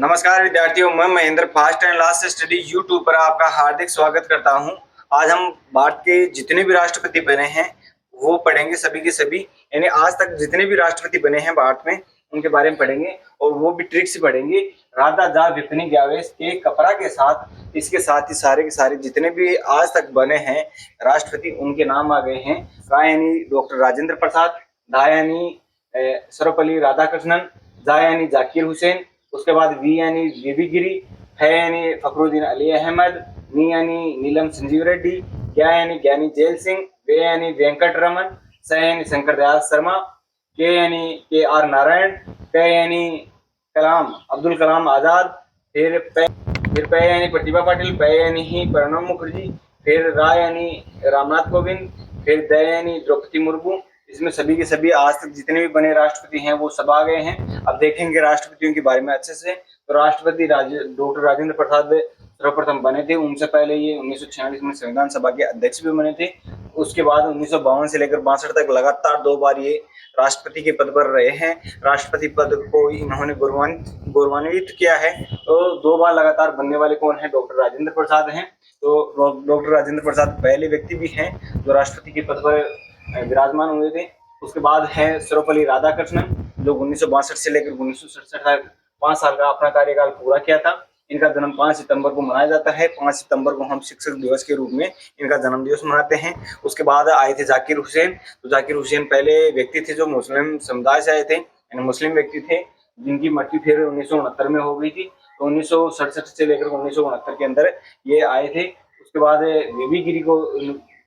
नमस्कार विद्यार्थियों, मैं Mahendra fast and last study YouTube पर आपका हार्दिक स्वागत करता हूं। आज हम भारत के जितने भी राष्ट्रपति बने हैं वो पढ़ेंगे, सभी के सभी, यानी आज तक जितने भी राष्ट्रपति बने हैं भारत में उनके बारे में पढ़ेंगे और वो भी ट्रिक से पढ़ेंगे। राधा जा विपिन ग्यावेश के कपड़ा के साथ, इसके साथ ही सारे के सारे जितने भी आज तक बने हैं राष्ट्रपति उनके नाम आ गए हैं। का यानी डॉक्टर राजेंद्र प्रसाद, धा यानी सर्वपल्ली राधाकृष्णन, जा यानी जाकिर हुसैन, उसके बाद वी यानी वीवी गिरी, है यानी फखरुद्दीन अली अहमद, नी यानी नीलम संजीव रेड्डी, क्या यानी ज्ञानी जेल सिंह, वे यानी वेंकट रमन, स यानी शंकर दयाल शर्मा, के यानी के आर नारायण, क यानी कलाम अब्दुल कलाम आजाद, फिर पे यानी प्रतिभा पाटिल, पे यानी ही प्रणब मुखर्जी, फिर रा यानी रामनाथ कोविंद, फिर द यानी द्रौपदी मुर्मू। इसमें सभी के सभी आज तक जितने भी बने राष्ट्रपति हैं वो सब आ गए हैं। अब देखेंगे राष्ट्रपतियों के बारे में अच्छे से। तो राष्ट्रपति डॉक्टर राजेंद्र प्रसाद सर्वप्रथम बने थे। उनसे पहले ये 1946 में संविधान सभा के अध्यक्ष भी बने थे। उसके बाद 1952 से लेकर 62 तक लगातार 2 बार ये राष्ट्रपति के पद पर रहे हैं। राष्ट्रपति पद को इन्होंने गौरवान्वित किया है। तो 2 बार लगातार बनने वाले कौन है? डॉक्टर राजेंद्र प्रसाद हैं। तो डॉक्टर राजेंद्र प्रसाद पहले व्यक्ति भी हैं जो राष्ट्रपति के पद पर विराजमान हुए थे। उसके बाद है सर्वपल्ली राधाकृष्णन, जो 1962 से लेकर 1967 तक 5 साल का अपना कार्यकाल पूरा किया था। इनका जन्म 5 सितंबर को मनाया जाता है। 5 सितंबर को हम शिक्षक दिवस के रूप में इनका जन्म दिवस मनाते हैं। उसके बाद आए थे जाकिर हुसैन। तो जाकिर हुसैन पहले व्यक्ति थे जो मुस्लिम समुदाय से आए थे, यानी मुस्लिम व्यक्ति थे, जिनकी मृत्यु फिर 1969 में हो गई थी। तो 1967 से लेकर 1969 के अंदर ये आए थे। उसके बाद वीवी गिरी को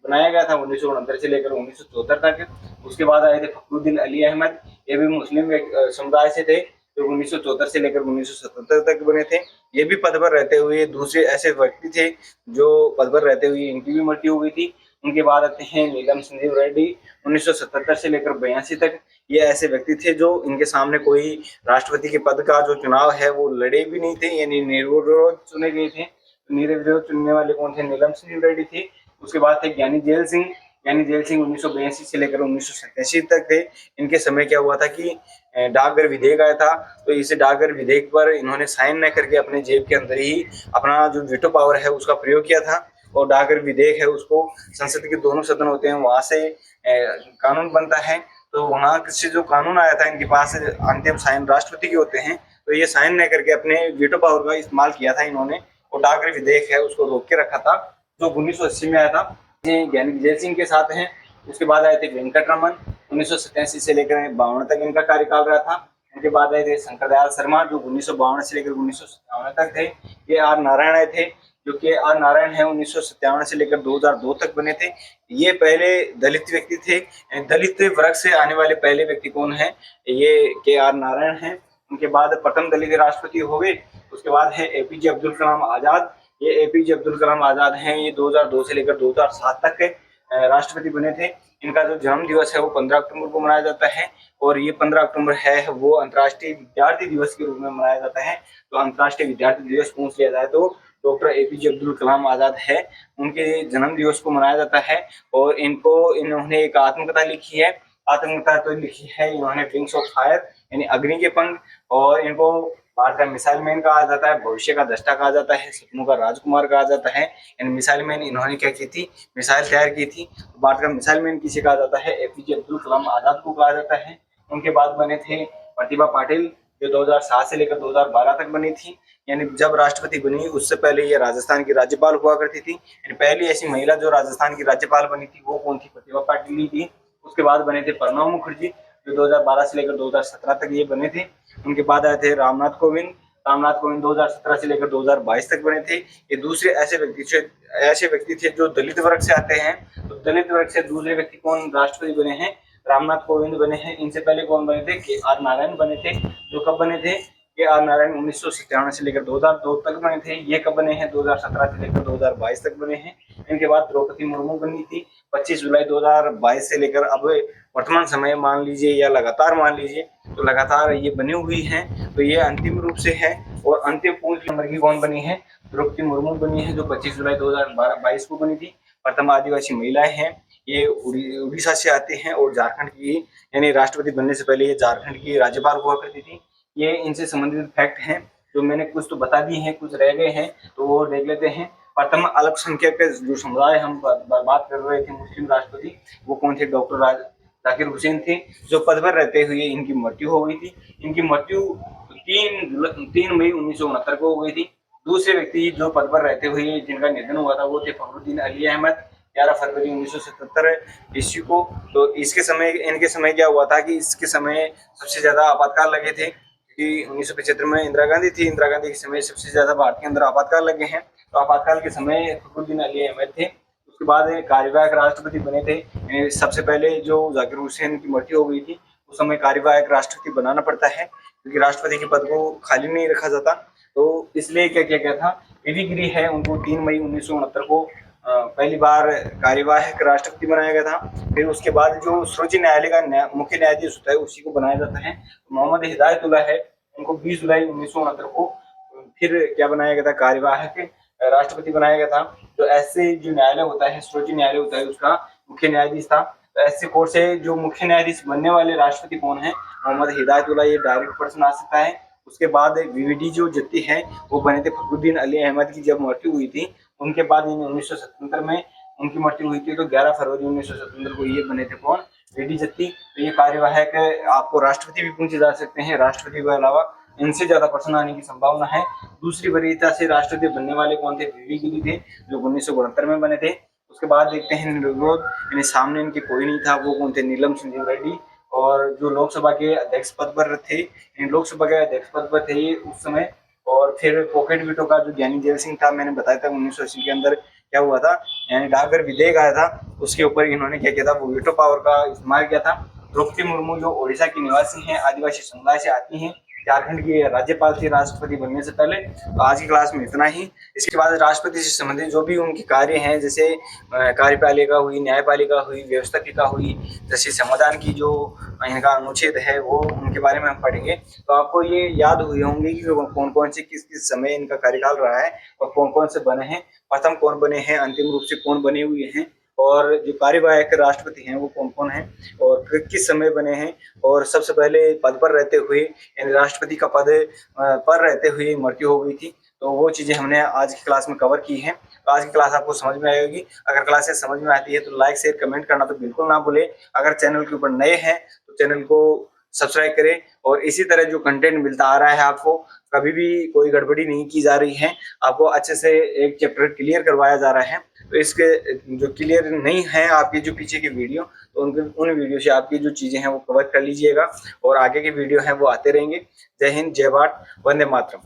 बनाया गया था 1969 से लेकर 1974 तक। उसके बाद आए थे फखरुद्दीन अली अहमद, ये भी मुस्लिम समुदाय से थे, जो 1974 से लेकर 1977 तक बने थे। ये भी पद पर रहते हुए दूसरे ऐसे व्यक्ति थे जो पद पर रहते हुए इनकी भी मृत्यु हो गई थी। उनके बाद आते हैं नीलम संजीव रेड्डी, 1977 से लेकर 82 तक। ये ऐसे व्यक्ति थे जो इनके सामने कोई राष्ट्रपति के पद का जो चुनाव है वो लड़े भी नहीं थे, यानी निर्विरोध चुने गए थे। निर्विरोध चुनने वाले कौन थे? नीलम संजीव रेड्डी थे। उसके बाद थे ज्ञानी जेल सिंह। ज्ञानी जेल सिंह 1982 से लेकर 1987 तक थे। इनके समय क्या हुआ था कि डाकघर विधेयक आया था, तो इस डाकघर विधेयक पर इन्होंने साइन न करके अपने जेब के अंदर ही अपना जो वीटो पावर है उसका प्रयोग किया था। और डाकघर विधेयक है उसको संसद के दोनों सदन होते हैं वहां से कानून बनता है। तो वहां से जो कानून आया था इनके पास अंतिम साइन राष्ट्रपति के होते हैं। तो ये साइन न करके अपने वीटो पावर का इस्तेमाल किया था इन्होंने, और डाकघर विधेयक है उसको रोक के रखा था जो 1980 में आया था। ज्ञानी जय सिंह के साथ हैं। उसके बाद आए थे वेंकट रमन, 1987 से लेकर 52 तक इनका कार्यकाल रहा था। उनके बाद आए थे शंकर दयाल शर्मा, जो 1952 से लेकर 1957 तक थे। ये आर नारायण आए थे, जो कि आर नारायण है 1957 से लेकर 2002 तक बने थे। ये पहले दलित व्यक्ति थे। दलित वर्ग से आने वाले पहले व्यक्ति कौन है? ये के आर नारायण हैं। उनके बाद प्रथम दलित राष्ट्रपति हो गए। उसके बाद है एपीजे अब्दुल कलाम आजाद। ये एपीजे अब्दुल कलाम आजाद हैं, ये 2002 से लेकर 2007 तक के राष्ट्रपति बने थे। इनका जो जन्म दिवस है वो 15 अक्टूबर को मनाया जाता है, और ये 15 अक्टूबर है वो अंतर्राष्ट्रीय विद्यार्थी दिवस के रूप में मनाया जाता है। तो अंतर्राष्ट्रीय विद्यार्थी दिवस पूछ लिया जाए तो डॉक्टर एपीजे अब्दुल कलाम आजाद है, उनके जन्म दिवस को मनाया जाता है। और इन्होंने एक आत्मकथा लिखी है। आत्मकथा तो लिखी है इन्होंने विंग्स ऑफ फायर, यानी अग्नि के पंख। और इनको भारत का मिसाइल मैन कहा जाता है, भविष्य का दृष्टा कहा जाता है, सपनों का राजकुमार कहा जाता है। यानी मिसाइल मैन इन्होंने क्या की थी? मिसाइल तैयार की थी। भारत का मिसाइल मैन किसे कहा जाता है? एपीजे अब्दुल कलाम आजाद को कहा जाता है। उनके बाद बने थे प्रतिभा पाटिल, जो 2007 से लेकर 2012 तक बनी थी। यानी जब राष्ट्रपति बनी उससे पहले ये राजस्थान की राज्यपाल हुआ करती थी। यानी पहली ऐसी महिला जो राजस्थान की राज्यपाल बनी थी वो कौन थी? प्रतिभा पाटिल ही थी। उसके बाद बने थे प्रणब मुखर्जी, जो 2012 से लेकर 2017 तक ये बने थे। उनके बाद आए थे रामनाथ कोविंद। रामनाथ कोविंद 2017 से लेकर 2022 तक बने थे। ये दूसरे ऐसे व्यक्ति थे जो दलित वर्ग से आते हैं। तो दलित वर्ग से दूसरे व्यक्ति कौन राष्ट्रपति बने हैं? रामनाथ कोविंद बने हैं। इनसे पहले कौन बने थे? के आर नारायण बने थे, जो कब बने थे? के आर नारायण 1997 से लेकर 2002 तक बने थे। ये कब बने हैं? 2017 से लेकर 2022 तक बने हैं। इनके बाद द्रौपदी मुर्मू बनी थी 25 जुलाई 2022 से लेकर अब वर्तमान समय मान लीजिए या लगातार मान लीजिए, तो लगातार ये बनी हुई हैं। तो ये अंतिम रूप से है। और अंतिम पूर्ण नंबर की कौन बनी है? द्रौपदी मुर्मू बनी है, जो 25 जुलाई 2022 को बनी थी। प्रथम आदिवासी महिलाएं हैं। ये उड़ीसा से आते हैं और झारखंड की, यानी राष्ट्रपति बनने से पहले ये झारखंड की राज्यपाल हुआ करती थी। ये इनसे संबंधित फैक्ट हैं। जो मैंने कुछ तो बता दी हैं, कुछ रह गए हैं, तो वो देख लेते हैं। प्रथम अल्पसंख्यक जो समुदाय हम बात कर रहे थे, मुस्लिम राष्ट्रपति, वो कौन थे? डॉक्टर जाकिर हुसैन थे, जो पद पर रहते हुए इनकी मृत्यु हो गई थी। इनकी मृत्यु 3 मई 1969 को हो गई थी। दूसरे व्यक्ति जो पद पर रहते हुए जिनका निधन हुआ था वो थे फखरुद्दीन अली अहमद, 11 फरवरी 1977 ईस्वी को। तो इनके समय क्या हुआ था कि इसके समय सबसे ज्यादा आपातकाल लगे थे कि 1975 में इंदिरा गांधी थी। इंदिरा गांधी के समय सबसे ज्यादा भारत के अंदर आपातकाल लगे हैं। तो आपातकाल के समय फखरुद्दीन अली अहमद थे। उसके बाद कार्यवाहक राष्ट्रपति बने थे। सबसे पहले जो जाकिर हुसैन की मृत्यु हो गई थी, उस समय कार्यवाहक राष्ट्रपति बनाना पड़ता है, क्योंकि राष्ट्रपति के पद को खाली नहीं रखा जाता। तो इसलिए क्या किया गया था, पीवी गिरी है उनको 3 मई 1969 को पहली बार कार्यवाहक राष्ट्रपति बनाया गया था। फिर उसके बाद जो सर्वोच्च न्यायालय का मुख्य न्यायाधीश होता है उसी को बनाया जाता है। मोहम्मद हिदायतुल्लाह है, उनको 20 जुलाई 1969 को फिर क्या बनाया गया था, कार्यवाहक राष्ट्रपति बनाया गया था। तो ऐसे जो न्यायालय होता है, सर्वोच्च न्यायालय होता है, उसका मुख्य न्यायाधीश था। तो ऐसे कोर्ट से जो मुख्य न्यायाधीश बनने वाले राष्ट्रपति कौन है? मोहम्मद हिदायतुल्लाह, ये डायरेक्ट पर्सन आ सकता है। उसके बाद वीवीडी जो जत्ती है वो बने थे फखरुद्दीन अली अहमद की जब मृत्यु हुई थी, उनके बाद 1977 में उनकी मृत्यु हुई थी। तो 11 फरवरी 1977 को ये बने थे कौन? वीडी जत्ती। तो ये कार्यवाहक आपको राष्ट्रपति भी पूछे जा सकते हैं, राष्ट्रपति के अलावा इनसे ज्यादा पर्सन आने की संभावना है। दूसरी वरीयता से राष्ट्रपति बनने वाले कौन थे? वीवी गिरी थे, जो 1969 में बने थे। उसके बाद देखते हैं निर्विरोध, यानी सामने इनके कोई नहीं था, वो कौन थे? नीलम संजीव रेड्डी। और जो लोकसभा के अध्यक्ष पद पर थे, लोकसभा के अध्यक्ष पद पर थे ये उस समय। और फिर पॉकेट वीटो का जो ज्ञानी जैल सिंह था, मैंने बताया था 1980 के अंदर क्या हुआ था, यानी डाकघर विधेयक आया था, उसके ऊपर इन्होंने क्या किया था, वो वीटो पावर का इस्तेमाल किया था। द्रौपदी मुर्मू जो ओडिशा की निवासी हैं, आदिवासी समुदाय से आती हैं, झारखंड की राज्यपाल थी राष्ट्रपति बनने से पहले। तो आज की क्लास में इतना ही। इसके बाद राष्ट्रपति से संबंधित जो भी उनके कार्य हैं, जैसे कार्यपालिका हुई, न्यायपालिका हुई, व्यवस्थापिका हुई, जैसे संविधान की जो इनका अनुच्छेद है वो उनके बारे में हम पढ़ेंगे। तो आपको ये याद हुए होंगे कि कौन कौन से किस किस समय इनका कार्यकाल रहा है और कौन कौन से बने हैं, प्रथम कौन बने हैं, अंतिम रूप से कौन बने हुए हैं, और जो कार्यवाहक राष्ट्रपति हैं वो कौन कौन हैं और किस समय बने हैं, और सबसे पहले पद पर रहते हुए, यानी राष्ट्रपति का पद पर रहते हुए मृत्यु हो गई थी। तो वो चीजें हमने आज की क्लास में कवर की हैं। तो आज की क्लास आपको समझ में आएगी। अगर क्लासेस समझ में आती है तो लाइक शेयर कमेंट करना तो बिल्कुल ना भूले। अगर चैनल के ऊपर नए हैं तो चैनल को सब्सक्राइब करें, और इसी तरह जो कंटेंट मिलता आ रहा है आपको, कभी भी कोई गड़बड़ी नहीं की जा रही है, आपको अच्छे से एक चैप्टर क्लियर करवाया जा रहा है। तो इसके जो क्लियर नहीं है आपकी जो पीछे की वीडियो, तो उन वीडियो से आपकी जो चीजें हैं वो कवर कर लीजिएगा, और आगे की वीडियो हैं वो आते रहेंगे। जय हिंद, जय भारत, वंदे मातरम।